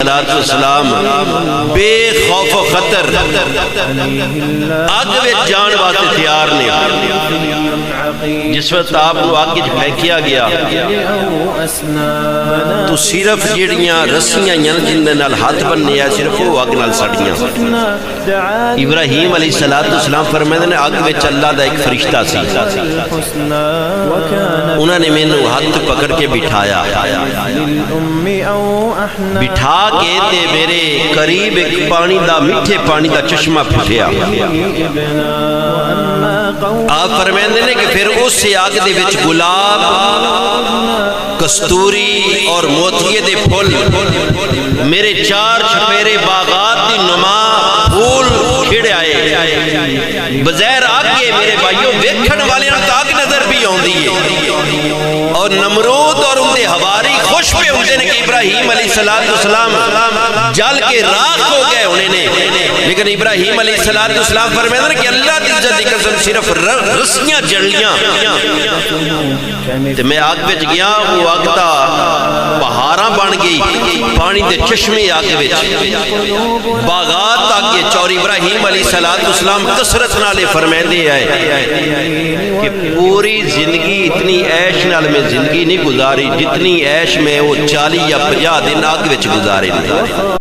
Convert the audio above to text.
السلام بے خوف و خطر اگ وچ جان واسطے تیار نے۔ جس وقت آپ کو اگ وچ پھینکیا گیا تو صرف جڑیاں رسیاں جن دے نال ہاتھ بننے آ صرف وہ اگ نال سڑیاں۔ ابراہیم علیہ السلام فرماتے ہیں اگ وچ اللہ دا ایک فرشتہ سی، انہوں نے مینوں ہاتھ پکڑ کے بٹھایا، بٹھا کے تے میرے قریب ایک پانی دا میٹھے پانی دا چشمہ پھٹیا۔ آپ فرماندے نے کہ پھر اس آگ دے وچ گلاب، کستوری اور موتیے دے پھول، میرے چار چپیرے باغات دی نما پھول کھڑے آئے۔ بظاہر آگ کے میرے بھائیوں ویکھن والے تو آگ نظر بھی آندی ہے، اور نمرود اور ان دے ہواری خوش پہ ہوتے ہیں کہ ابراہیم علیہ السلام جل کے راکھ ہو گئے انہیں نے، لیکن ابراہیم علیہ السلام فرماتے ہیں کہ اللہ کی عزت کی قسم صرف رسیاں جڑیاں تے میں آگ وچ گیا، وہ آگ دا پہاڑاں بن گئی، پانی دے چشمے آگ وچ، باغات آگے چور۔ ابراہیم علیہ السلام کثرت نالے فرماندے آئے کہ پوری زندگی اتنی عیش نال میں زندگی نہیں گزاری جتنی عیش میں وہ 40 یا 50 دن آگ وچ گزارے۔